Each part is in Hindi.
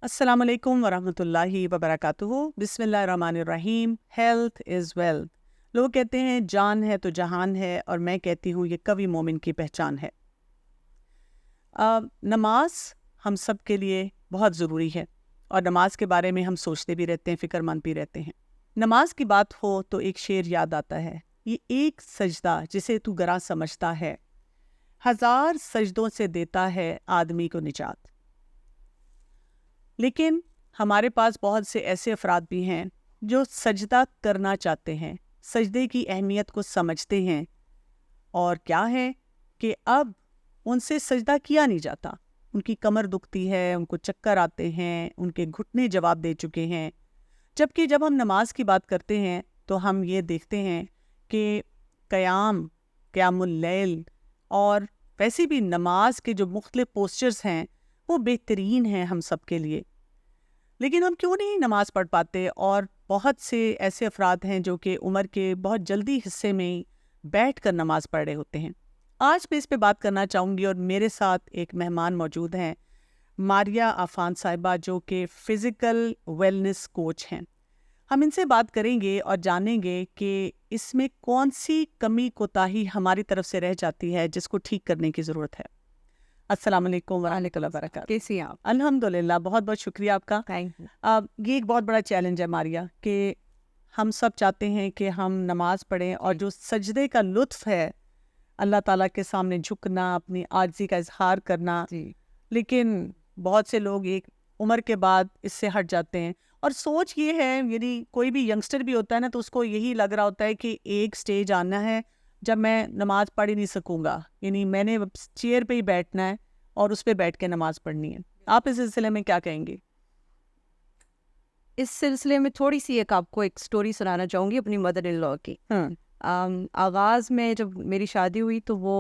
अस्सलाम वालेकुम वरहमतुल्लाहि वबरकातुहू। बिस्मिल्लाहिर्रहमानिर्रहीम। Health is wealth. लोग कहते हैं जान है तो जहान है, और मैं कहती हूँ ये कवि मोमिन की पहचान है। नमाज हम सब के लिए बहुत ज़रूरी है, और नमाज के बारे में हम सोचते भी रहते हैं, फ़िक्रमंद भी रहते हैं। नमाज की बात हो तो एक शेर याद आता है, ये एक सजदा जिसे तू गरा समझता है, 1000 सजदों से देता है आदमी को निजात। लेकिन हमारे पास बहुत से ऐसे अफराद भी हैं जो सजदा करना चाहते हैं, सजदे की अहमियत को समझते हैं, और क्या है कि अब उनसे सजदा किया नहीं जाता। उनकी कमर दुखती है, उनको चक्कर आते हैं, उनके घुटने जवाब दे चुके हैं। जबकि जब हम नमाज की बात करते हैं तो हम ये देखते हैं कि क़यामुल लैल और वैसे भी नमाज के जो मुख्तलिफ पोस्चर्स हैं वो बेहतरीन हैं हम सब के लिए। लेकिन हम क्यों नहीं नमाज़ पढ़ पाते? और बहुत से ऐसे अफराद हैं जो कि उम्र के बहुत जल्दी हिस्से में ही बैठ कर नमाज़ पढ़ रहे होते हैं। आज मैं इस पे बात करना चाहूँगी, और मेरे साथ एक मेहमान मौजूद हैं, मारिया आफान साहिबा, जो कि फ़िज़िकल वेलनेस कोच हैं। हम इनसे बात करेंगे और जानेंगे कि इसमें कौन सी कमी कोताही हमारी तरफ से रह जाती है जिसको ठीक करने की ज़रूरत है। अस्सलाम वालेकुम वरहमतुल्लाहि वबरकातुहू। कैसी हैं आप? अल्हम्दुलिल्लाह, बहुत बहुत शुक्रिया आपका। Thank you. ये एक बहुत बड़ा चैलेंज है मारिया, कि हम सब चाहते हैं कि हम नमाज पढ़ें, और जो सजदे का लुत्फ़ है, अल्लाह ताला के सामने झुकना, अपनी आजिज़ी का इजहार करना, जी। लेकिन बहुत से लोग एक उम्र के बाद इससे हट जाते हैं। और सोच ये है, यदि कोई भी यंगस्टर भी होता है ना, तो उसको यही लग रहा होता है कि एक स्टेज आना है जब मैं नमाज पढ़ ही नहीं सकूंगा, यानी मैंने चेयर पे ही बैठना है और उस पे बैठ के नमाज पढ़नी है। आप इस सिलसिले में क्या कहेंगे? इस सिलसिले में थोड़ी सी आपको एक स्टोरी सुनाना चाहूँगी अपनी मदर इन लॉ की। आगाज़ में जब मेरी शादी हुई तो वो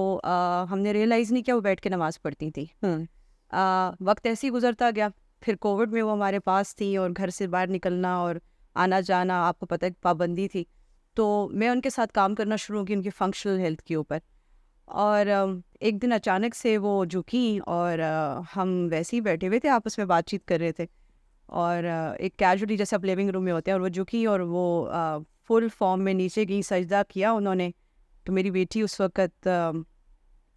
हमने रियलाइज़ नहीं किया वो बैठ के नमाज़ पढ़ती थी। वक्त ऐसे ही गुजरता गया, फिर कोविड में वो हमारे पास थी और घर से बाहर निकलना और आना जाना आपको पता है पाबंदी थी। तो मैं उनके साथ काम करना शुरू की उनकी फंक्शनल हेल्थ के ऊपर। और एक दिन अचानक से वो झुकी और हम वैसे ही बैठे हुए थे, आपस में बातचीत कर रहे थे, और एक कैजुअली जैसे आप लिविंग रूम में होते हैं, और वो झुकी और वो फुल फॉर्म में नीचे गई, सजदा किया उन्होंने। तो मेरी बेटी उस वक़्त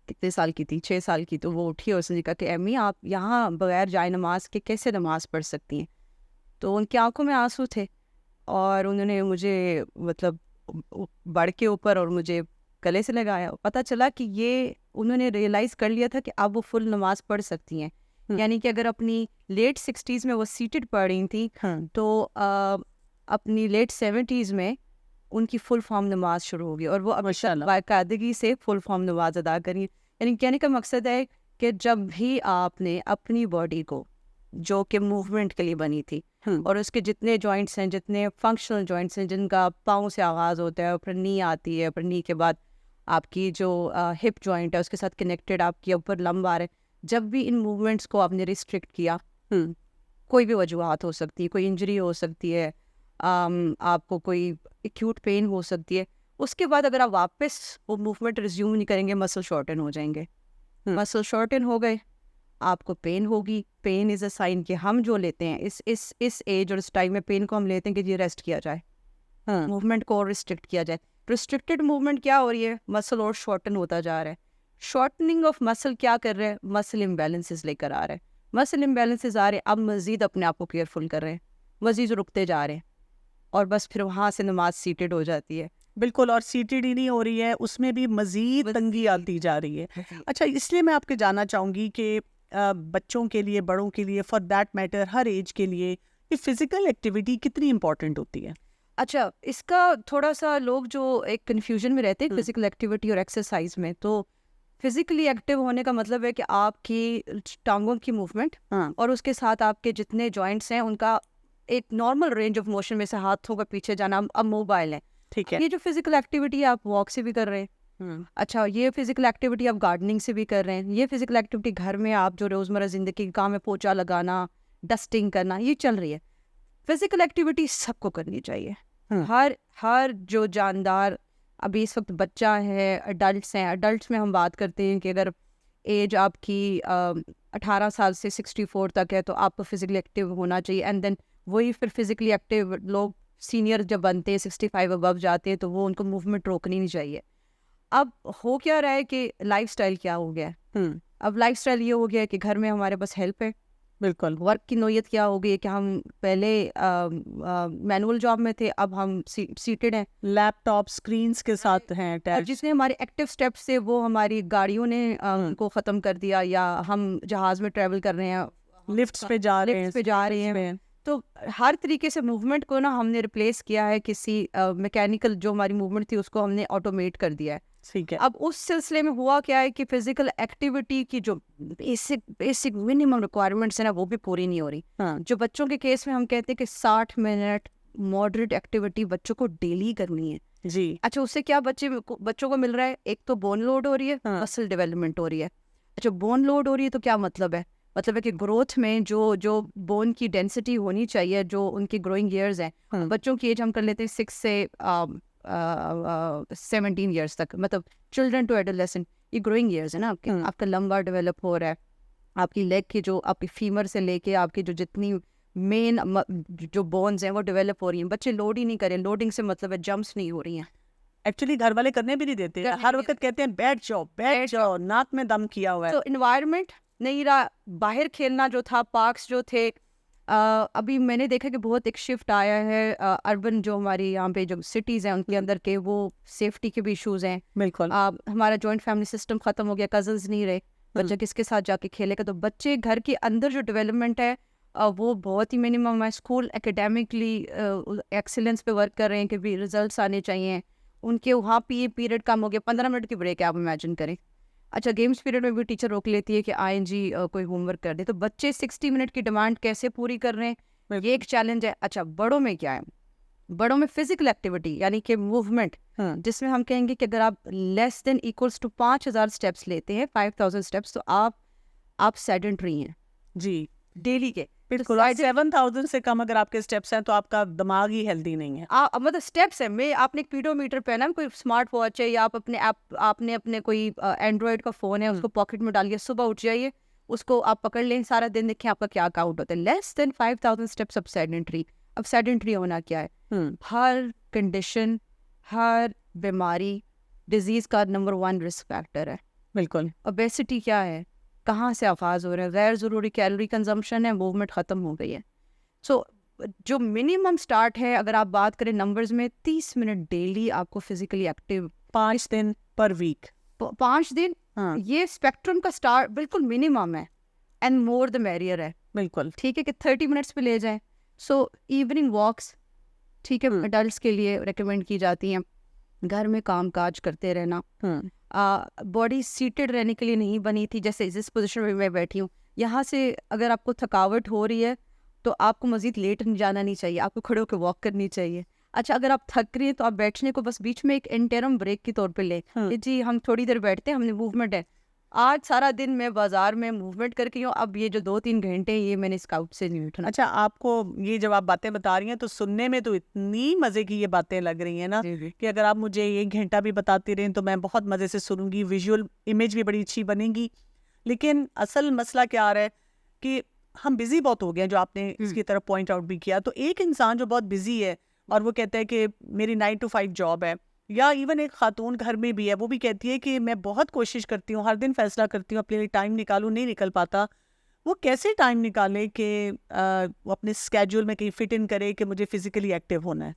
कितने साल की थी, 6 साल की, तो वो उठी और उसने कहा कि अम्मी आप यहाँ बगैर जाए नमाज के कैसे नमाज पढ़ सकती हैं? तो उनकी आंखों में आंसू थे, और उन्होंने मुझे मतलब बढ़ के ऊपर और मुझे गले से लगाया। पता चला कि ये उन्होंने रियलाइज़ कर लिया था कि अब वो फुल नमाज पढ़ सकती हैं। यानी कि अगर अपनी लेट 60s में वो सीटेड पढ़ रही थी, तो अपनी लेट 70s में उनकी फुल फॉर्म नमाज शुरू हो गई, और वो अब बाकायदगी से फुल फॉर्म नमाज अदा करी। यानी कहने का मकसद है कि जब भी आपने अपनी बॉडी को, जो कि मूवमेंट के लिए बनी थी, और उसके जितने जॉइंट्स हैं, जितने फंक्शनल जॉइंट्स हैं, जिनका पाँव से आगाज़ होता है, फिर नी आती है, फिर नी के बाद आपकी जो हिप जॉइंट है उसके साथ कनेक्टेड आपकी ऊपर लंब आ रहे, जब भी इन मूवमेंट्स को आपने रिस्ट्रिक्ट किया, कोई भी वजूहत हो सकती है, कोई इंजरी हो सकती है, आपको कोई एक्यूट पेन हो सकती है, उसके बाद अगर आप वापस वो मूवमेंट रिज्यूम नहीं करेंगे, मसल शॉर्टन हो जाएंगे। मसल शॉर्टन हो गए, आपको पेन होगी। पेन इज़ अ साइन कि हम जो लेते हैं इस एज और इस टाइम में पेन को हम लेते हैं कि ये रेस्ट किया जाए, मूवमेंट को और रिस्ट्रिक्ट किया जाए। रिस्ट्रिक्टेड मूवमेंट क्या हो रही है? मसल और शॉर्टन होता जा रहा है। शॉर्टनिंग ऑफ मसल क्या कर रहे हैं? मसल इम्बैलेंसेस लेकर आ रहे हैं। मसल इम्बैलेंसेस आ रहे हैं, अब मज़ीद अपने आप को केयरफुल कर रहे हैं, मज़ीद रुकते जा रहे हैं, और बस फिर वहाँ से नमाज सीटेड हो जाती है। बिल्कुल, और सीटेड ही नहीं हो रही है, उसमें भी मज़ीद तंगी आती जा रही है। अच्छा, इसलिए मैं आपके जानना चाहूँगी कि बच्चों के लिए, बड़ों के लिए, फॉर दैट मैटर हर एज के लिए, ये फ़िज़िकल एक्टिविटी कितनी इम्पोर्टेंट होती है? अच्छा, इसका थोड़ा सा लोग जो एक कन्फ्यूजन में रहते हैं फिजिकल एक्टिविटी और एक्सरसाइज में, तो फिजिकली एक्टिव होने का मतलब है कि आपकी टांगों की मूवमेंट, और उसके साथ आपके जितने जॉइंट्स हैं उनका एक नॉर्मल रेंज ऑफ मोशन में से हाथों का पीछे जाना, अब मोबाइल है। ठीक है। ये जो फिजिकल एक्टिविटी है आप वॉक से भी कर रहे हैं। अच्छा, ये फिजिकल एक्टिविटी आप गार्डनिंग से भी कर रहे हैं। ये फिजिकल एक्टिविटी घर में आप जो रोज़मर्रा ज़िंदगी के काम है, पोछा लगाना, डस्टिंग करना, ये चल रही है। फिजिकल एक्टिविटी सबको करनी चाहिए। हर जो जानदार, अभी इस वक्त बच्चा है, अडल्ट्स हैं, अडल्ट्स में हम बात करते हैं कि अगर एज आपकी 18 साल से 64 तक है तो आपको फिजिकली एक्टिव होना चाहिए, एंड देन वही फिर फिजिकली एक्टिव लोग सीनियर जब बनते हैं 65 अबव जाते हैं तो वो उनको मूवमेंट रोकनी नहीं चाहिए। अब हो क्या रहा है कि लाइफस्टाइल क्या हो गया है, अब लाइफस्टाइल ये हो गया है कि घर में हमारे पास हेल्प है। बिल्कुल। वर्क की नोयत क्या हो गई है कि हम पहले मैनुअल जॉब में थे, अब हम सीटेड हैं, लैपटॉप स्क्रीन्स के साथ हैं और अटैच। जितने हमारे एक्टिव स्टेप्स थे वो हमारी गाड़ियों ने उनको ख़त्म कर दिया, या हम जहाज़ में ट्रैवल कर रहे हैं, लिफ्ट्स पे जा रहे हैं, लिफ्ट्स पे जा रहे हैं, तो हर तरीके से मूवमेंट को ना हमने रिप्लेस किया है किसी मैकेनिकल, जो हमारी मूवमेंट थी उसको हमने ऑटोमेट कर दिया है। ठीक है। अब उस सिलसिले में हुआ क्या है कि फिजिकल एक्टिविटी की जो बेसिक मिनिमम रिक्वायरमेंट्स है ना वो भी पूरी नहीं हो रही। जो बच्चों के केस में हम कहते हैं कि 60 मिनट मॉडरेट एक्टिविटी बच्चों को डेली करनी है जी। अच्छा, उससे क्या बच्चों को मिल रहा है, एक तो बोन लोड हो रही है, मसल डेवलपमेंट हो रही है। अच्छा, बोन लोड हो रही है तो क्या मतलब है कि ग्रोथ में जो बोन की डेंसिटी होनी चाहिए, जो उनकी ग्रोइंग ईयर्स हैं, बच्चों की एज हम कर लेते हैं 6 से 17 ईयर्स तक, मतलब चिल्ड्रन टू एडोलेसेंट, ये ग्रोइंग ईयर्स है ना आपके। आपका लंबा डेवलप हो रहा है, आपकी लेग की जो आपकी फीमर से लेके आपकी जो जितनी मेन जो बोन्स हैं वो डेवलप हो रही हैं। बच्चे लोड ही नहीं करें, लोडिंग से मतलब है जंप्स नहीं हो रही हैं। एक्चुअली घर वाले करने भी नहीं देते, हर वक्त कहते हैं बैठ जाओ, नाक में दम किया हुआ है। तो इन्वायरमेंट नहीं रहा, बाहर खेलना जो था, पार्क्स जो थे, अभी मैंने देखा कि बहुत एक शिफ्ट आया है अर्बन, जो हमारी यहाँ पे जो सिटीज़ हैं उनके अंदर के, वो सेफ्टी के भी इशूज़ हैं। बिल्कुल। हमारा जॉइंट फैमिली सिस्टम ख़त्म हो गया, कजन्स नहीं रहे, बच्चा किसके साथ जाके खेलेगा, तो बच्चे घर के अंदर जो डेवलपमेंट है वो बहुत ही मिनिमम है। स्कूल एकेडमिकली एक्सीलेंस पे वर्क कर रहे हैं कि भी रिजल्ट्स आने चाहिए, उनके वहाँ पे ये पीरियड कम हो गया, 15 मिनट की ब्रेक है, आप इमेजिन करें। अच्छा, गेम्स पीरियड में भी टीचर रोक लेती है कि आएँ जी कोई होमवर्क कर दे, तो बच्चे 60 मिनट की डिमांड कैसे पूरी कर रहे हैं, ये एक चैलेंज है। अच्छा, बड़ों में क्या है, बड़ों में फिजिकल एक्टिविटी यानी कि मूवमेंट, जिसमें हम कहेंगे कि अगर आप less than equals to 5000 steps लेते हैं, 5000 स्टेप्स, तो आप सेडेंटरी हैं जी, डेली के। बिल्कुल। 7000 से कम अगर आपके स्टेप्स हैं तो आपका दिमाग ही हेल्दी नहीं है। मतलब स्टेप्स है में आपने एक पीडोमीटर पहना, कोई स्मार्ट वॉच है, या आप आपने अपने कोई एंड्रॉयड का फोन है उसको पॉकेट में डालिए, सुबह उठ जाइए, उसको आप पकड़ लें, सारा दिन देखें आपका क्या काउंट होता है। लेस देन 5000 स्टेप्स अब सेडेंटरी। अब सेडेंटरी होना क्या है, हर कंडीशन, हर बीमारी, डिजीज का नंबर 1 रिस्क फैक्टर है। बिल्कुल। ओबेसिटी क्या है, कहाँ से आगाज हो रहा है, गैर ज़रूरी कैलोरी कंजम्पशन है, मूवमेंट ख़त्म हो गई है। सो जो मिनिमम स्टार्ट है, अगर आप बात करें नंबर्स में, 30 मिनट डेली आपको फिजिकली एक्टिव, 5 दिन पर वीक, 5 दिन, ये स्पेक्ट्रम का स्टार्ट बिल्कुल मिनिमम है, एंड मोर द मैरियर है। बिल्कुल ठीक है कि 30 मिनट्स पे ले जाएं। सो इवनिंग वॉक्स, ठीक है, अडल्ट्स के लिए रिकमेंड की जाती हैं। घर में काम काज करते रहना, बॉडी सीटेड रहने के लिए नहीं बनी थी, जैसे जिस पोजीशन में मैं बैठी हूँ, यहाँ से अगर आपको थकावट हो रही है तो आपको मजीद लेट जाना नहीं चाहिए, आपको खड़े होकर वॉक करनी चाहिए। अच्छा, अगर आप थक रही हैं तो आप बैठने को बस बीच में एक इंटरम ब्रेक के तौर पे ले जी, हम थोड़ी देर बैठते हैं, हमने मूवमेंट है। आज सारा दिन मैं बाजार में मूवमेंट करके हूँ, अब ये जो 2-3 घंटे ये मैंने स्काउट से नहीं उठना। अच्छा, आपको ये जब आप बातें बता रही हैं तो सुनने में तो इतनी मजे की ये बातें लग रही हैं ना कि अगर आप मुझे 1 घंटा भी बताती रहें तो मैं बहुत मजे से सुनूंगी, विजुअल इमेज भी बड़ी अच्छी बनेगी। लेकिन असल मसला क्या आ रहा है कि हम बिजी बहुत हो गए हैं, जो आपने इसकी तरफ पॉइंट आउट भी किया। तो एक इंसान जो बहुत बिजी है और वो कहता है कि मेरी 9 to 5 जॉब है, या इवन एक खातून घर में भी है, वो भी कहती है कि मैं बहुत कोशिश करती हूँ, हर दिन फैसला करती हूँ अपने लिए टाइम निकालूं, नहीं निकल पाता। वो कैसे टाइम निकाले कि वो अपने स्केड्यूल में कहीं फिट इन करे कि मुझे फिजिकली एक्टिव होना है?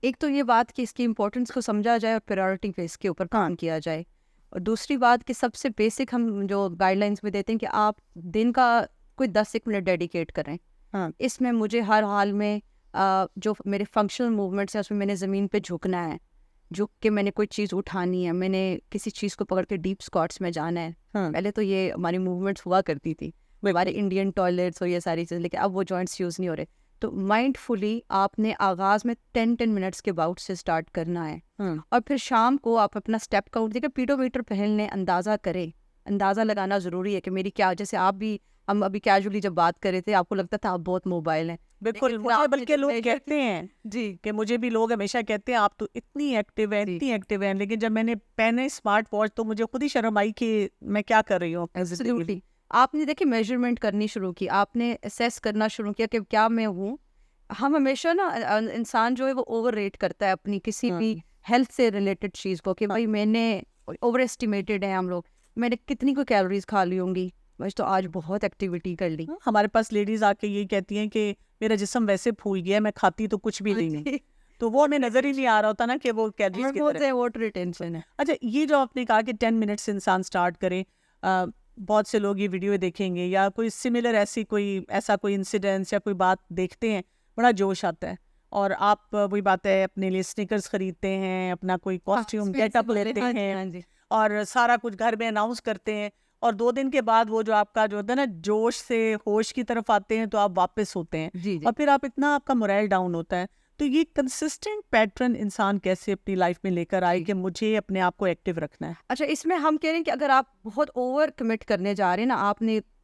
एक तो ये बात कि इसकी इम्पोर्टेंस को समझा जाए और प्रायोरिटी पे इसके ऊपर काम किया जाए, और दूसरी बात कि सबसे बेसिक हम जो गाइडलाइंस में देते हैं कि आप दिन का कोई 10-1 मिनट डेडिकेट करें। इसमें मुझे हर हाल में जो मेरे फंक्शनल मूवमेंट्स हैं उसमें मैंने ज़मीन पे झुकना है, झुक के मैंने कोई चीज़ उठानी है, मैंने किसी चीज़ को पकड़ के डीप स्क्वाट्स में जाना है। पहले तो ये हमारी मूवमेंट्स हुआ करती थी, हमारे इंडियन टॉयलेट्स और ये सारी चीज़ें, लेकिन अब वो जॉइंट्स यूज़ नहीं हो रहे। तो माइंडफुली आपने आगाज़ में 10 मिनट्स के बाउट से स्टार्ट करना है, और फिर शाम को आप अपना स्टेप काउंट देखिए, पीडोमीटर पहन लें, अंदाज़ा करें। अंदाज़ा लगाना ज़रूरी है कि मेरी क्या, जैसे आप भी, हम अभी कैजुअली जब बात कर रहे थे आपको लगता था आप बहुत मोबाइल हैं। बिल्कुल, मुझे बल्कि लोग कहते हैं जी कि मुझे भी लोग हमेशा कहते हैं आप तो इतनी एक्टिव है, इतनी एक्टिव है, लेकिन जब मैंने पहने स्मार्ट वॉच तो मुझे खुद ही शर्म आई कि मैं क्या कर रही हूँ। एब्सोल्युटली, आपने देखिए मेजरमेंट करनी शुरू की, आपने असेस करना शुरू किया कि क्या मैं हूँ। हम हमेशा ना इंसान जो है वो ओवर रेट करता है अपनी किसी भी हेल्थ से रिलेटेड चीज़ को, कि भाई मैंने ओवर एस्टिमेटेड है हम लोग, मैंने कितनी को कैलोरीज खा ली होंगी, बस तो आज बहुत एक्टिविटी कर ली। हमारे पास लेडीज आके ये कहती हैं कि मेरा जिस्म वैसे फूल गया, मैं खाती तो कुछ भी नहीं है, तो वो हमें नजर ही नहीं आ रहा होता ना कि वो कैलोरीज की तरह। वाटर रिटेंशन है। अच्छा, ये जो आपने कहा कि 10 मिनट से इंसान स्टार्ट करे, बहुत से लोग ये वीडियो देखेंगे या कोई सिमिलर ऐसा कोई इंसिडेंस या कोई बात देखते हैं, बड़ा जोश आता है और आप वही बात है अपने लिए स्निकर्स खरीदते हैं, अपना कोई कॉस्ट्यूम गेटअप लेते हैं और सारा कुछ घर में अनाउंस करते हैं, और 2 दिन के बाद वो जो आपका जो होता है ना जोश से होश की तरफ आते हैं तो आप वापस होते हैं, जी जी। और फिर आप इतना आपका मोरल डाउन होता है। तो ये कंसिस्टेंट पैटर्न इंसान कैसे अपनी लाइफ में लेकर आए कि मुझे अपने आप को एक्टिव रखना है? अच्छा, इसमें हम कह रहे हैं कि अगर आप बहुत ओवर कमिट करने जा रहे हैं ना,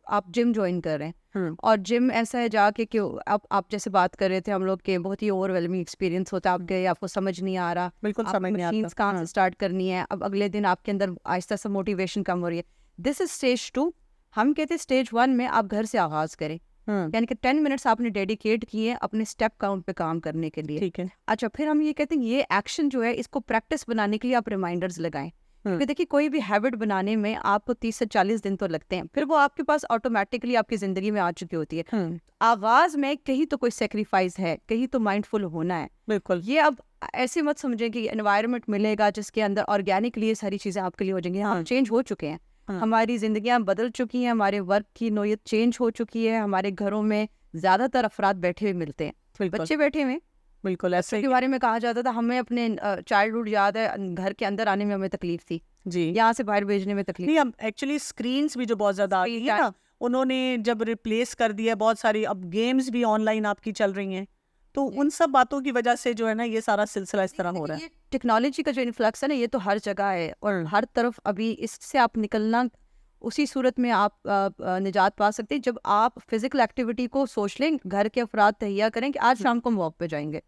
आप जिम ज्वाइन कर रहे हैं और जिम ऐसा है जाके कि आप जैसे बात कर रहे थे हम लोग के बहुत ही ओवरवेलमिंग एक्सपीरियंस होता है, आप गए, आपको समझ नहीं आ रहा, बिल्कुल समझ नहीं आता। कहाँ से स्टार्ट करनी है, अब अगले दिन आपके अंदर आहिस्ता सा मोटिवेशन कम हो रही है। This is stage 2। हम कहते हैं स्टेज 1 में आप घर से आगाज करें, यानी कि 10 मिनट्स आपने डेडिकेट किए अपने स्टेप काउंट पे काम करने के लिए। ठीक है। अच्छा, फिर हम ये कहते हैं ये एक्शन जो है इसको प्रैक्टिस बनाने के लिए आप रिमाइंडर्स लगाएं, क्योंकि देखिए कोई भी हैबिट बनाने में आपको 30 से 40 दिन तो लगते हैं, फिर वो आपके पास ऑटोमेटिकली आपकी जिंदगी में आ चुकी होती है। आगाज में कहीं तो कोई सेक्रीफाइस है, कहीं तो माइंडफुल होना है। बिल्कुल। ये अब ऐसे मत समझें कि एनवायरनमेंट मिलेगा जिसके अंदर ऑर्गेनिकली ये सारी चीजें आपके लिए हो जाएंगी। हम चेंज हो चुके हैं, हमारी जिंदगियां बदल चुकी हैं, हमारे वर्क की नोयत चेंज हो चुकी है, हमारे घरों में ज्यादातर अफराद बैठे हुए मिलते हैं, बच्चे बैठे हुए। बिल्कुल ऐसे के बारे में कहा जाता था, हमें अपने चाइल्डहुड याद है, घर के अंदर आने में हमें तकलीफ थी जी, यहाँ से बाहर भेजने में तकलीफ नहीं। अब एक्चुअली स्क्रीन्स भी जो बहुत ज्यादा आ गई है ना, उन्होंने जब रिप्लेस कर दिया बहुत सारी, अब गेम्स भी ऑनलाइन आपकी चल रही हैं, तो उन सब बातों की वजह से जो है ना ये सारा सिलसिला इस तरह हो रहा है। टेक्नोलॉजी का जो इन्फ्लक्स है ना, ये तो हर जगह है और हर तरफ। अभी इससे आप निकलना, उसी सूरत में आप निजात पा सकते हैं जब आप फिजिकल एक्टिविटी को सोच लें, घर के अफराद तैयार करें कि आज शाम को हम वॉक पे जाएंगे,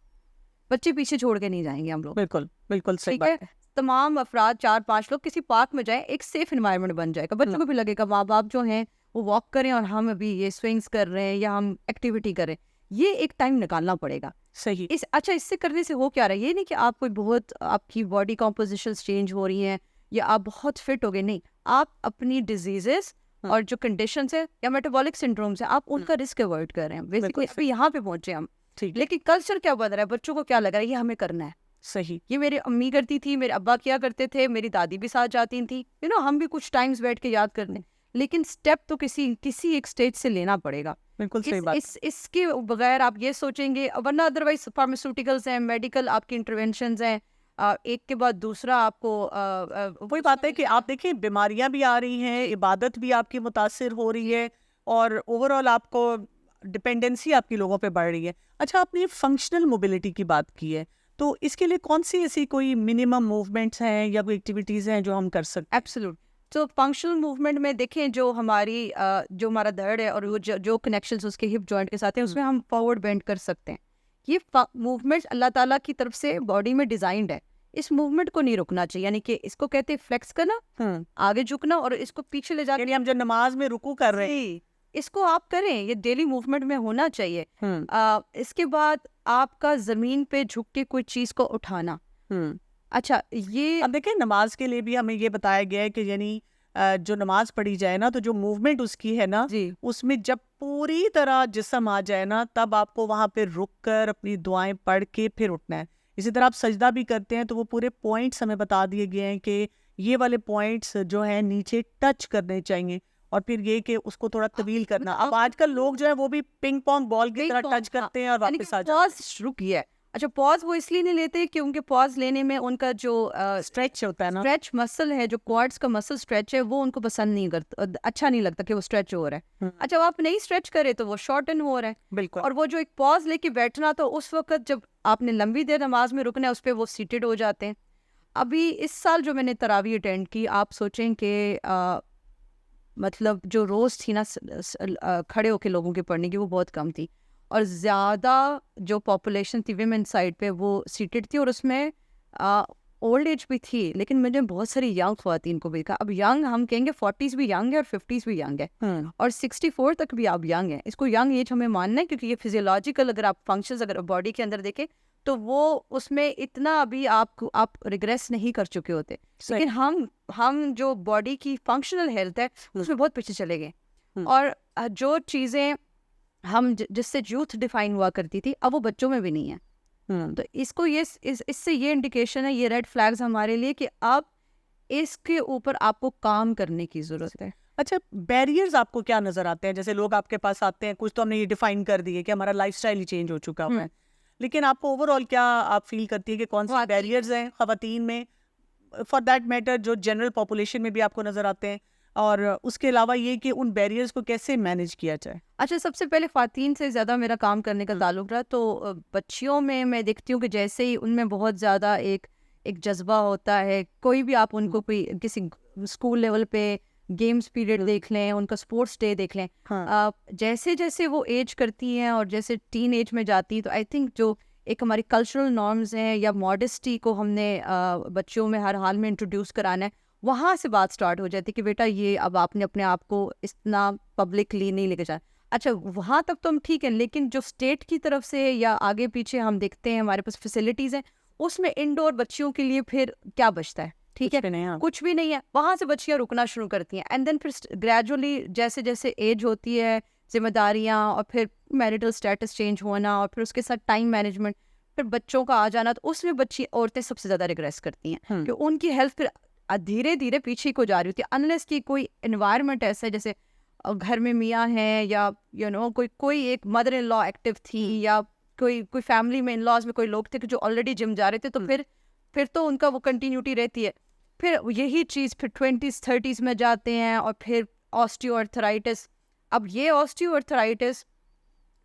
बच्चे पीछे छोड़ के नहीं जाएंगे हम लोग। बिल्कुल बिल्कुल सही ठीक है, बात है। तमाम अफराद 4-5 लोग किसी पार्क में जाएं, एक सेफ एनवायरनमेंट बन जाएगा, बच्चों को भी लगेगा माँ बाप जो हैं वो वॉक करें और हम अभी ये स्विंग्स कर रहे हैं या हम एक्टिविटी करें। ये एक टाइम निकालना पड़ेगा। सही। अच्छा, इससे करने से हो क्या रहा है, ये नहीं कि आप कोई बहुत आपकी बॉडी कॉम्पोजिशन चेंज हो रही हैं या आप बहुत फिट हो गए, नहीं, आप अपनी डिजीजेस और जो कंडीशंस है या मेटाबॉलिक सिंड्रोम्स है, आप उनका रिस्क अवॉइड कर रहे हैं। बेसिकली अभी यहाँ पे पहुंचे हम। ठीक। लेकिन कल्चर क्या बदल रहा है, बच्चों को क्या लग रहा है ये हमें करना है। सही। ये मेरी अम्मी करती थी, मेरे अब्बा किया करते थे, मेरी दादी भी साथ जाती थी, हम भी कुछ टाइम्स बैठ के याद करने। लेकिन स्टेप तो किसी एक स्टेज से लेना पड़ेगा। बिल्कुल सही बात। इसके बगैर आप ये सोचेंगे, वरना अदरवाइज फार्मास्यूटिकल्स हैं, मेडिकल आपकी इंटरवेंशंस हैं, एक के बाद दूसरा आपको वही बात है कि आप देखिए बीमारियां भी आ रही हैं, इबादत भी आपकी मुतासिर हो रही है और ओवरऑल आपको डिपेंडेंसी आपकी लोगों पे बढ़ रही है। अच्छा, आपने फंक्शनल मोबिलिटी की बात की है, तो इसके लिए कौन सी ऐसी कोई मिनिमम मूवमेंट्स हैं या कोई एक्टिविटीज़ हैं जो हम कर सकते हैं? एब्सोल्यूट। तो फंक्शनल मूवमेंट में देखें, जो हमारा धड़ है और वो जो कनेक्शंस उसके हिप जॉइंट के साथ हैं, उसमें हम फॉरवर्ड बेंड कर सकते हैं। ये मूवमेंट अल्लाह ताला की तरफ से बॉडी में डिजाइंड है, इस मूवमेंट को नहीं रुकना चाहिए। यानी कि इसको कहते हैं फ्लेक्स करना, आगे झुकना और इसको पीछे ले जाकर, यानी हम जो नमाज में रुकू कर रहे हैं, इसको आप करें, ये डेली मूवमेंट में होना चाहिए। इसके बाद आपका जमीन पे झुक के कोई चीज को उठाना। अच्छा, ये अब देखें नमाज के लिए भी हमें ये बताया गया है कि यानी जो नमाज पढ़ी जाए ना, तो जो मूवमेंट उसकी है ना, उसमें जब पूरी तरह जिस्म आ जाए ना, तब आपको वहां पे रुक कर अपनी दुआएं पढ़ के फिर उठना है। इसी तरह आप सजदा भी करते हैं तो वो पूरे पॉइंट्स हमें बता दिए गए हैं कि ये वाले पॉइंट्स जो है नीचे टच करने चाहिए, और फिर ये कि उसको थोड़ा तवील करना। अब आजकल लोग जो है वो भी पिंग पोंग बॉल की तरह टच करते हैं और वापस आ जाते हैं। रुकी है। अच्छा, पॉज वो इसलिए नहीं लेते क्योंकि पॉज लेने में उनका जो स्ट्रेच होता है ना, स्ट्रेच मसल है, जो क्वाड्स का मसल स्ट्रेच है, वो उनको पसंद नहीं करता, अच्छा नहीं लगता कि वो स्ट्रेच हो रहा है। अच्छा, वो आप नहीं स्ट्रेच करे तो वो शॉर्टन हो रहा है। बिल्कुल। और वो जो एक पॉज लेके बैठना, तो उस वक्त जब आपने लंबी देर नमाज में रुकना है, उस पर वो सीटेड हो जाते हैं। अभी इस साल जो मैंने तरावी अटेंड की, आप सोचें कि मतलब जो रोज थी ना खड़े होके लोगों के पढ़ने की, वो बहुत कम थी, और ज़्यादा जो पॉपुलेशन थी विमेन साइड पे वो सीटेड थी, और उसमें ओल्ड एज भी थी, लेकिन मैंने बहुत सारी यंग ख्वातीन को भी देखा। अब यंग हम कहेंगे 40s भी यंग है और 50s भी यंग है और 64 तक भी आप यंग हैं। इसको यंग एज हमें मानना है क्योंकि ये फिजियोलॉजिकल अगर आप फंक्शंस अगर बॉडी के अंदर देखें तो वो उसमें इतना अभी आप रिग्रेस नहीं कर चुके होते। लेकिन हम जो बॉडी की फंक्शनल हेल्थ है उसमें बहुत पीछे चले गए और जो चीज़ें हम जिससे यूथ डिफाइन हुआ करती थी अब वो बच्चों में भी नहीं है। तो इसको इससे ये इंडिकेशन है, ये रेड फ्लैग्स हमारे लिए कि अब इसके ऊपर आपको काम करने की जरूरत है। अच्छा, बैरियर्स आपको क्या नजर आते हैं? जैसे लोग आपके पास आते हैं, कुछ तो हमने ये डिफाइन कर दिए कि हमारा लाइफस्टाइल ही चेंज हो चुका है, लेकिन आपको ओवरऑल क्या आप फील करती है कि कौन से बैरियर्स हैं खवातीन में, फॉर दैट मैटर जो जनरल पॉपुलेशन में भी आपको नजर आते हैं, और उसके अलावा ये कि उन बैरियर्स को कैसे मैनेज किया जाए? अच्छा, सबसे पहले ख्वातीन से ज़्यादा मेरा काम करने का ताल्लुक रहा, तो बच्चियों में मैं देखती हूँ कि जैसे ही उनमें बहुत ज़्यादा एक जज्बा होता है, कोई भी आप उनको कोई किसी स्कूल लेवल पे गेम्स पीरियड देख लें, उनका स्पोर्ट्स डे देख लें, जैसे जैसे वो एज करती हैं और जैसे टीन एज में जाती है, तो आई थिंक जो एक हमारी कल्चरल नॉर्म्स हैं या मॉडेस्टी को हमने बच्चों में हर हाल में इंट्रोड्यूस कराना है, वहाँ से बात स्टार्ट हो जाती है कि बेटा ये अब आपने अपने आप को इतना पब्लिकली नहीं लेके जाना। अच्छा, वहाँ तक तो हम ठीक है, लेकिन जो स्टेट की तरफ से या आगे पीछे हम देखते हैं हमारे पास फैसिलिटीज़ हैं, उसमें इंडोर बच्चियों के लिए फिर क्या बचता है? ठीक है, कुछ भी नहीं है। वहाँ से बच्चियाँ रुकना शुरू करती हैं एंड देन फिर ग्रेजुअली जैसे जैसे एज होती है, जिम्मेदारियाँ और फिर मैरिटल स्टेटस चेंज होना और फिर उसके साथ टाइम मैनेजमेंट, फिर बच्चों का आ जाना, तो उसमें बच्ची औरतें सबसे ज़्यादा रिग्रेस करती हैं कि उनकी हेल्थ फिर धीरे धीरे पीछे को जा रही होती है, अनलेस की कोई एनवायरनमेंट ऐसा है जैसे घर में मियाँ हैं या कोई एक मदर इन लॉ एक्टिव थी या कोई फैमिली में इन लॉज में कोई लोग थे कि जो ऑलरेडी जिम जा रहे थे, तो फिर तो उनका वो कंटिन्यूटी रहती है। फिर यही चीज़ फिर 20s 30s में जाते हैं और फिर ऑस्टियोआर्थराइटिस। अब ये ऑस्टियोआर्थराइटिस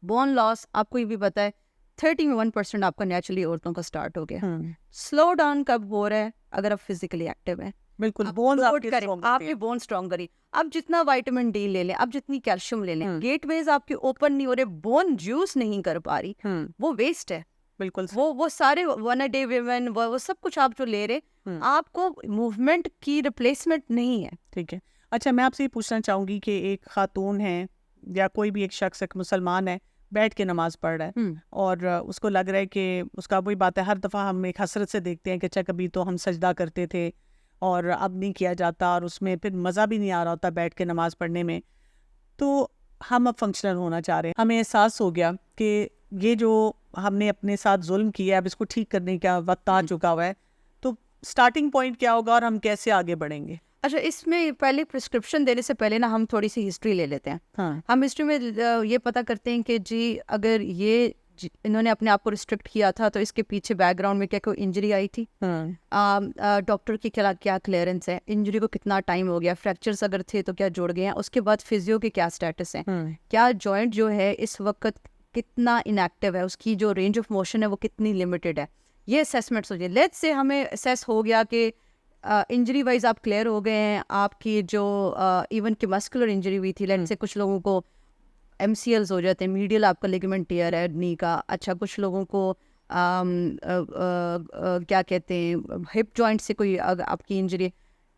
बोन लॉस आपको ये भी पता है 30 में 1% आपका नेचुरली औरतों का स्टार्ट हो गया। स्लो डाउन कब हो रहा है? अगर आप फिजिकली एक्टिव हैं, बिल्कुल आपके बोन स्ट्रॉन्ग करिए। अब जितना विटामिन डी ले लें, अब जितनी कैल्शियम ले लें, गेटवेज आपके ओपन नहीं हो रहे, बोन जूस नहीं कर पा रही, वो वेस्ट है। बिल्कुल वो सारे 1 a day women वो सब कुछ आप जो ले रहे, आपको मूवमेंट की रिप्लेसमेंट नहीं है। ठीक है। अच्छा, मैं आपसे ये पूछना चाहूंगी कि एक खातून है या कोई भी एक शख्स, एक मुसलमान है, बैठ के नमाज पढ़ रहा है और उसको लग रहा है कि उसका वही बात है, हर दफ़ा हम एक हसरत से देखते हैं कि अच्छा कभी तो हम सजदा करते थे और अब नहीं किया जाता, और उसमें फिर मज़ा भी नहीं आ रहा होता बैठ के नमाज पढ़ने में, तो हम अब फंक्शनल होना चाह रहे हैं। हमें एहसास हो गया कि ये जो हमने अपने साथ जुल्म किया है अब इसको ठीक करने का वक्त आ चुका हुआ है, तो स्टार्टिंग पॉइंट क्या होगा और हम कैसे आगे बढ़ेंगे? अच्छा, इसमें पहले प्रिस्क्रिप्शन देने से पहले ना हम थोड़ी सी हिस्ट्री ले लेते हैं। हम हिस्ट्री में ये पता करते हैं कि जी अगर ये इन्होंने अपने आप को रिस्ट्रिक्ट किया था तो इसके पीछे बैकग्राउंड में क्या कोई इंजरी आई थी, डॉक्टर की क्या क्लियरेंस है, इंजरी को कितना टाइम हो गया, फ्रैक्चर्स अगर थे तो क्या जुड़ गए हैं, उसके बाद फिजियो के क्या स्टेटस है, क्या जॉइंट जो है इस वक्त कितना इनएक्टिव है, उसकी जो रेंज ऑफ मोशन है वो कितनी लिमिटेड है, ये असेसमेंट्स हो गए। लेट्स से हमें असेस हो गया कि इंजरी वाइज आप क्लियर हो गए हैं, आपकी जो इवन की मस्कुलर इंजरी हुई थी, लेट्स से कुछ लोगों को MCLs हो जाते हैं, मीडियल आपका लिगामेंट टियर है नी का। अच्छा, कुछ लोगों को क्या कहते हैं हिप जॉइंट से कोई आपकी इंजरी,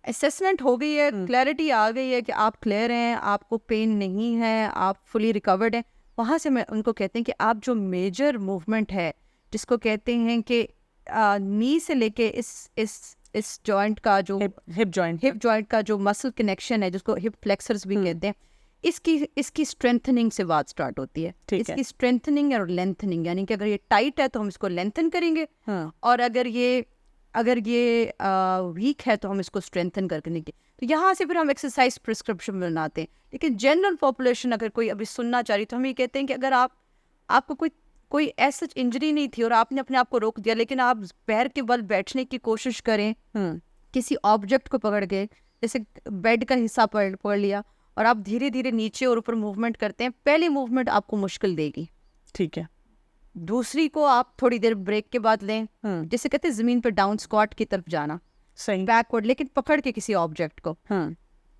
असेसमेंट हो गई है, क्लैरिटी आ गई है कि आप क्लियर हैं, आपको पेन नहीं है, आप फुली रिकवर्ड हैं। वहाँ से मैं उनको कहते हैं कि आप जो मेजर मूवमेंट है जिसको कहते हैं कि नी से लेके इस जॉइंट का जो हिप जॉइंट का जो मसल कनेक्शन है जिसको हिप फ्लेक्सर्स भी कहते हैं, इसकी स्ट्रेंथनिंग से बात स्टार्ट होती है। इसकी स्ट्रेंथनिंग और लेंथनिंग, यानी कि अगर ये टाइट है तो हम इसको लेंथन करेंगे, और अगर ये वीक है तो हम इसको स्ट्रेंथन करके। तो यहाँ से फिर हम एक्सरसाइज प्रिस्क्रिप्शन बनाते हैं। लेकिन जनरल पॉपुलेशन अगर कोई अभी सुनना चाह रही तो हम ये कहते हैं कि अगर आपको कोई ऐसा इंजरी नहीं थी और आपने अपने आप को रोक दिया, लेकिन आप पैर के बल बैठने की कोशिश करें, किसी ऑब्जेक्ट को पकड़ के, जैसे बेड का हिस्सा पकड़ लिया और आप धीरे धीरे नीचे और ऊपर मूवमेंट करते हैं, पहली मूवमेंट आपको मुश्किल देगी, ठीक है। दूसरी को आप थोड़ी देर ब्रेक के बाद लें, जैसे कहते हैं जमीन पर डाउन स्क्वाट की तरफ जाना, सही बैकवर्ड, लेकिन पकड़ के किसी ऑब्जेक्ट को।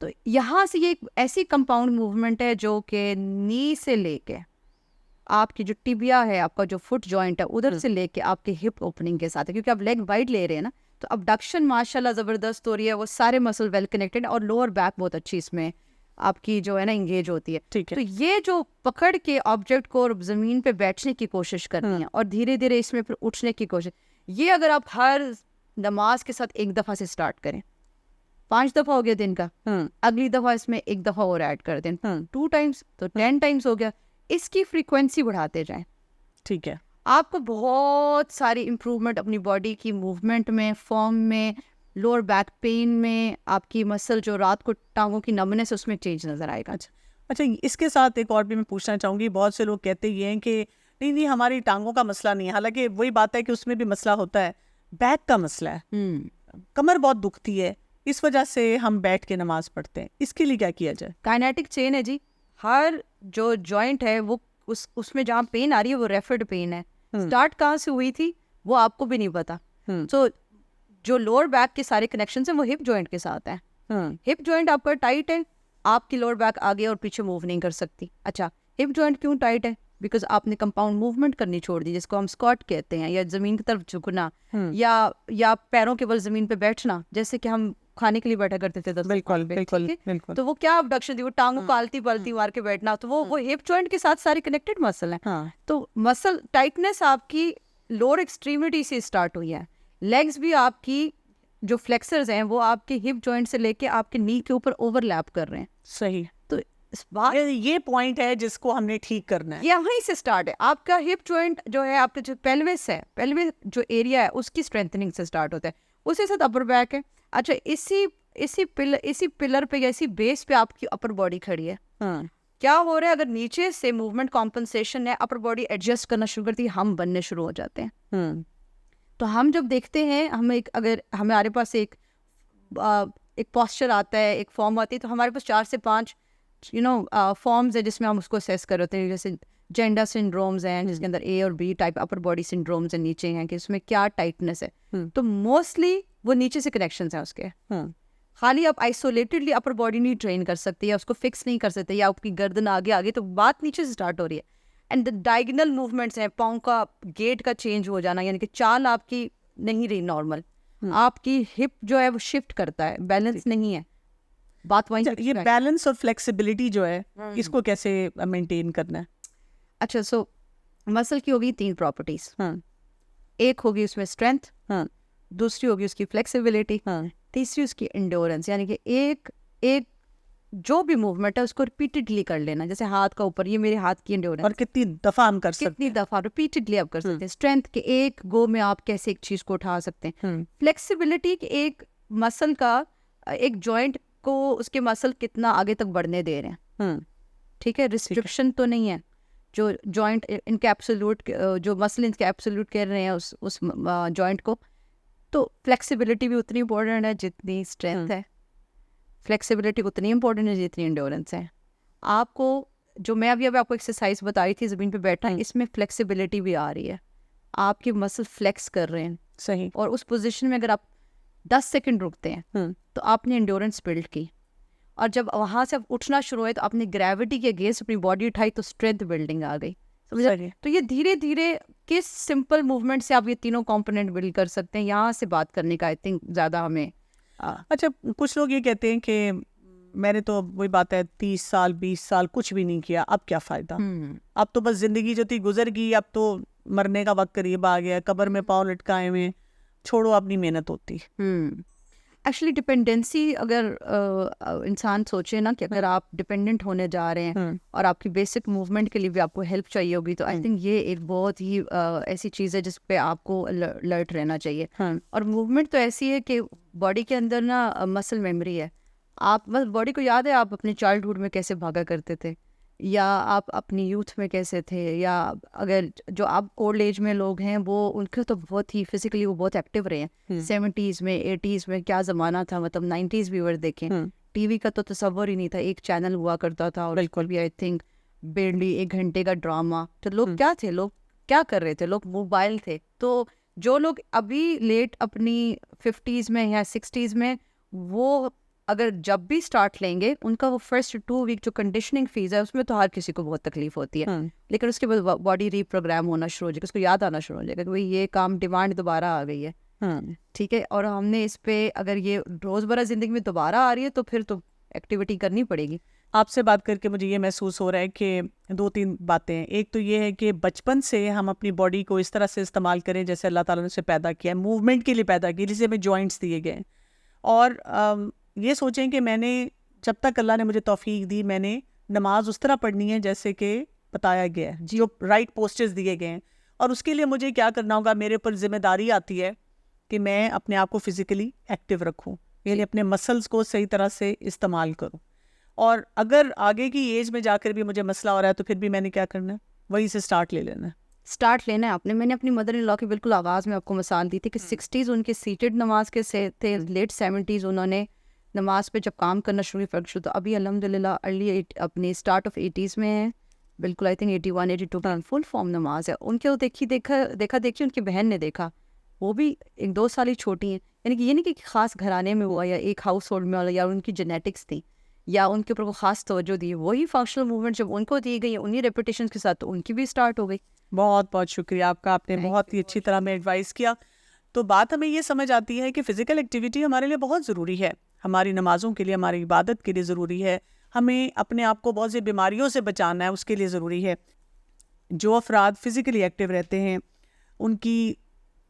तो यहाँ से ये एक ऐसी कंपाउंड मूवमेंट है जो कि नी से लेके आपकी जो टिबिया है, आपका जो फुट जॉइंट है, उधर से लेके आपके हिप ओपनिंग के साथ है, क्योंकि आप लेग वाइड ले रहे हैं ना, तो अबडक्शन माशाल्लाह ज़बरदस्त हो रही है, वो सारे मसल वेल कनेक्टेड, और लोअर बैक बहुत अच्छी इसमें आपकी जो है ना इंगेज होती है। ठीक है। तो ये जो पकड़ के ऑब्जेक्ट को और ज़मीन पे बैठने की कोशिश करनी है और धीरे धीरे इसमें फिर उठने की कोशिश, ये अगर आप हर नमाज के साथ एक दफ़ा से स्टार्ट करें, 5 दफ़ा हो गया दिन का, अगली दफ़ा इसमें एक दफ़ा और ऐड कर दें, 2 टाइम्स तो 10 टाइम्स हो गया, इसकी फ्रीक्वेंसी बढ़ाते जाएं। ठीक है। आपको बहुत सारी इम्प्रूवमेंट अपनी बॉडी की मूवमेंट में, फॉर्म में, लोअर बैक पेन में, आपकी मसल जो रात को टांगों की नमनेस है उसमें चेंज नज़र आएगा। अच्छा, इसके साथ एक और भी मैं पूछना चाहूँगी, बहुत से लोग कहते ये हैं कि नहीं नहीं हमारी टांगों का मसला नहीं है, हालांकि वही बात है कि उसमें भी मसला होता है, बैक का मसला है, कमर बहुत दुखती है, इस वजह से हम बैठ के नमाज पढ़ते हैं, इसके लिए क्या किया जाए? काइनेटिक चेन है जी, हर जो जॉइंट है वो उसमें जहाँ पेन आ रही है वो रेफर्ड पेन है, स्टार्ट कहाँ से हुई थी वो आपको भी नहीं पता। सो जो लोअर बैक के सारे कनेक्शन हैं वो हिप जॉइंट के साथ हैं। हिप जॉइंट आपका टाइट है, आपकी लोअर बैक आगे और पीछे मूव नहीं कर सकती। अच्छा, हिप जॉइंट क्यों टाइट है? बिकॉज आपने कंपाउंड मूवमेंट करनी छोड़ दी, जिसको हम स्क्वाट कहते हैं, या जमीन की तरफ झुकना, या पैरों के बल जमीन पे बैठना, जैसे कि हम खाने के लिए बैठा करते थे। बिल्कुल बिल्कुल बिल्कुल। तो वो क्या अबडक्शन थी, वो टांगों को आलती पलती मार के बैठना, तो वो हिप जॉइंट के साथ सारे कनेक्टेड मसल हैं। तो मसल टाइटनेस आपकी लोअर एक्सट्रीमिटी से स्टार्ट हुई है। लेग्स भी आपकी जो फ्लेक्सर्स हैं वो आपके हिप जॉइंट से लेके आपके नी के ऊपर ओवरलैप कर रहे हैं। सही। तो इस बात ये पॉइंट है जिसको हमने ठीक करना है, ये वहीं से स्टार्ट है। आपका हिप जॉइंट जो है, आपका जो पेल्विस है, पेल्विस जो एरिया है उसकी स्ट्रेंथनिंग से स्टार्ट होता है, उसी साथ अपर बैक है। अच्छा, इसी पिलर पे या इसी बेस पे आपकी अपर बॉडी खड़ी है। क्या हो रहा है, अगर नीचे से मूवमेंट कॉम्पनसेशन है, अपर बॉडी एडजस्ट करना शुरू करती है, हम बनने शुरू हो जाते हैं। तो हम जब देखते हैं, अगर हमारे पास एक पोस्चर आता है, एक फॉर्म आती है, तो हमारे पास 4 से 5 फॉर्म्स है जिसमें हम उसको असेस कर होते हैं। जैसे जेंडर सिंड्रोम्स हैं जिसके अंदर ए और B type upper body syndromes हैं, नीचे हैं कि उसमें क्या टाइटनेस है। तो मोस्टली वो नीचे से कनेक्शंस हैं उसके। खाली आप आइसोलेटेडली अपर बॉडी नहीं ट्रेन कर सकते या उसको फिक्स नहीं कर सकते, या आपकी गर्दन आगे, तो बात नीचे से स्टार्ट हो रही है। एंड द डायगोनल मूवमेंट्स हैं, पाँव का गेट का चेंज हो जाना, यानी कि चाल आपकी नहीं रही नॉर्मल, आपकी हिप जो है वो शिफ्ट करता है, बैलेंस नहीं है। बात वहीं ये बैलेंस और फ्लेक्सिबिलिटी जो है इसको कैसे मेंटेन करना है? अच्छा, सो मसल की होगी 3 प्रॉपर्टीज। एक होगी उसमें स्ट्रेंथ, दूसरी होगी उसकी फ्लेक्सिबिलिटी, तीसरी उसकी एंड्योरेंस, यानी कि एक जो भी मूवमेंट है उसको रिपीटेडली कर लेना। जैसे हाथ का ऊपर, ये मेरे हाथ की एंड्योरेंस, और कितनी दफा हम कर सकते हैं, कितनी दफा रिपीटेडली आप कर सकते हैं। स्ट्रेंथ के एक गो में आप कैसे एक चीज को उठा सकते हैं। फ्लेक्सिबिलिटी के एक मसल का, एक जॉइंट को उसके मसल कितना आगे तक बढ़ने दे रहे हैं। ठीक है, रिस्ट्रिक्शन तो नहीं है। जो जॉइंट इनकैप्सुलेट, जो मसल इनकैप्सुलेट कर रहे हैं उस जॉइंट को, तो फ्लेक्सिबिलिटी भी उतनी इंपॉर्टेंट है जितनी स्ट्रेंथ है, फ्लेक्सिबिलिटी उतनी इंपॉर्टेंट है जितनी एंड्योरेंस है। आपको जो मैं अभी आपको एक्सरसाइज बताई थी ज़मीन पे बैठना, इसमें फ्लेक्सिबिलिटी भी आ रही है, आपके मसल फ्लेक्स कर रहे हैं। सही। और उस पोजीशन में अगर आप 10 सेकंड रुकते हैं तो आपने एंड्योरेंस बिल्ड की, और जब वहाँ से आप उठना शुरू हुए तो आपने ग्रेविटी के अगेंस्ट अपनी बॉडी उठाई, तो स्ट्रेंथ बिल्डिंग आ गई। समझे? तो ये धीरे धीरे किस सिंपल मूवमेंट से आप ये तीनों कंपोनेंट बिल्ड कर सकते हैं, यहाँ से बात करने का आई थिंक ज़्यादा हमें। अच्छा, कुछ लोग ये कहते हैं कि मैंने तो वही बात है 30 साल 20 साल कुछ भी नहीं किया, अब क्या फ़ायदा, अब तो बस ज़िंदगी जो थी गुजर गई, अब तो मरने का वक्त करीब आ गया, कब्र में पाँव लटकाए हुए, छोड़ो अपनी मेहनत होती। एक्चुअली डिपेंडेंसी, अगर इंसान सोचे ना कि अगर आप डिपेंडेंट होने जा रहे हैं और आपकी बेसिक मूवमेंट के लिए भी आपको हेल्प चाहिए होगी, तो आई थिंक ये एक बहुत ही ऐसी चीज़ है जिस पे आपको अलर्ट रहना चाहिए। और मूवमेंट तो ऐसी है कि बॉडी के अंदर ना मसल मेमोरी है। आप बस बॉडी को याद है आप अपने चाइल्डहुड में कैसे भागा करते थे, या आप अपनी यूथ में कैसे थे, या अगर जो आप ओल्ड एज में लोग हैं वो उनके तो बहुत ही फिजिकली वो बहुत एक्टिव रहे हैं। 70s में 80s में क्या ज़माना था, मतलब 90s भी अगर देखें, टीवी का तो तस्वर ही नहीं था, एक चैनल हुआ करता था, और बिल्कुल भी आई थिंक बेरली 1 घंटे का ड्रामा। तो लोग क्या थे, लोग क्या कर रहे थे, लोग मोबाइल थे। तो जो लोग अभी लेट अपनी 50s में या 60s में, वो अगर जब भी स्टार्ट लेंगे, उनका वो फर्स्ट 2 वीक जो कंडीशनिंग फेज है उसमें तो हर किसी को बहुत तकलीफ होती है। लेकिन उसके बाद बॉडी रीप्रोग्राम होना शुरू हो जाएगा, उसको याद आना शुरू हो जाएगा कि भाई ये काम डिमांड दोबारा आ गई है, ठीक है, और हमने इस पे अगर ये रोज़मर्रा ज़िंदगी में दोबारा आ रही है तो फिर तो एक्टिविटी करनी पड़ेगी। आपसे बात करके मुझे ये महसूस हो रहा है कि 2-3 बातें हैं। एक तो ये है कि बचपन से हम अपनी बॉडी को इस तरह से इस्तेमाल करें जैसे अल्लाह ताला ने उसे पैदा किया है, मूवमेंट के लिए पैदा किया, जिसे हमें जॉइंट्स दिए गए हैं। और ये सोचें कि मैंने जब तक अल्लाह ने मुझे तौफीक दी, मैंने नमाज उस तरह पढ़नी है जैसे कि बताया गया है, जो राइट पोस्चर्स दिए गए हैं। और उसके लिए मुझे क्या करना होगा, मेरे ऊपर जिम्मेदारी आती है कि मैं अपने आप को फिज़िकली एक्टिव रखूं, यानी अपने मसल्स को सही तरह से इस्तेमाल करूं। और अगर आगे की एज में जाकर भी मुझे मसला हो रहा है तो फिर भी मैंने क्या करना है, वहीं से स्टार्ट ले लेना है। स्टार्ट लेना है आपने। मैंने अपनी मदर इन लॉ के बिल्कुल आगाज़ में आपको मिसाल दी थी कि 60s उनके सीटेड नमाज के से थे, लेट 70s उन्होंने नमाज पे जब काम करना शुरू किया, तो अभी अल्हम्दुलिल्लाह अर्ली अपने स्टार्ट ऑफ 80s में है, बिल्कुल आई थिंक 81 82 फुल फॉर्म नमाज है। उनके देखी उनकी बहन ने देखा, वो भी 1-2 साल ही छोटी हैं, यानी कि ये नहीं कि ख़ास घराने में हुआ या एक हाउस होल्ड में, या उनकी जेनेटिक्स थी या उनके ऊपर को ख़ास तवज्जो दी, वही फंक्शनल मूवमेंट जब उनको दी गई उन्हीं रेपुटेशन के साथ, तो उनकी भी स्टार्ट हो गई। बहुत बहुत शुक्रिया आपका, आपने बहुत ही अच्छी तरह में एडवाइस किया। तो बात हमें ये समझ आती है कि फ़िज़िकल एक्टिविटी हमारे लिए बहुत ज़रूरी है, हमारी नमाज़ों के लिए, हमारी इबादत के लिए ज़रूरी है। हमें अपने आप को बहुत सी बीमारियों से बचाना है, उसके लिए ज़रूरी है। जो अफराद फ़िज़िकली एक्टिव रहते हैं उनकी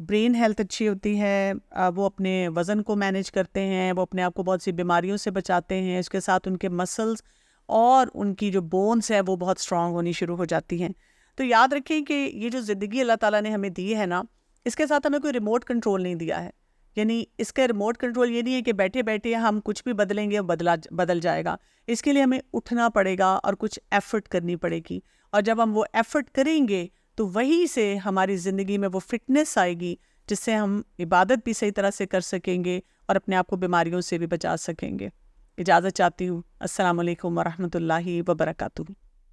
ब्रेन हेल्थ अच्छी होती है, वो अपने वज़न को मैनेज करते हैं, वो अपने आप को बहुत सी बीमारियों से बचाते हैं। इसके साथ उनके मसल्स और उनकी जो बोन्स है वो बहुत स्ट्रॉन्ग होनी शुरू हो जाती हैं। तो याद रखें कि ये जो ज़िंदगी अल्लाह ताला ने हमें दी है ना, इसके साथ हमें कोई रिमोट कंट्रोल नहीं दिया है। यानी इसका रिमोट कंट्रोल ये नहीं है कि बैठे बैठे हम कुछ भी बदलेंगे और बदल जाएगा। इसके लिए हमें उठना पड़ेगा और कुछ एफ़र्ट करनी पड़ेगी, और जब हम वो एफ़र्ट करेंगे तो वहीं से हमारी ज़िंदगी में वो फिटनेस आएगी जिससे हम इबादत भी सही तरह से कर सकेंगे और अपने आप को बीमारियों से भी बचा सकेंगे। इजाज़त चाहती हूँ। अस्सलाम वालेकुम वरहमतुल्लाहि वबरकातुहू।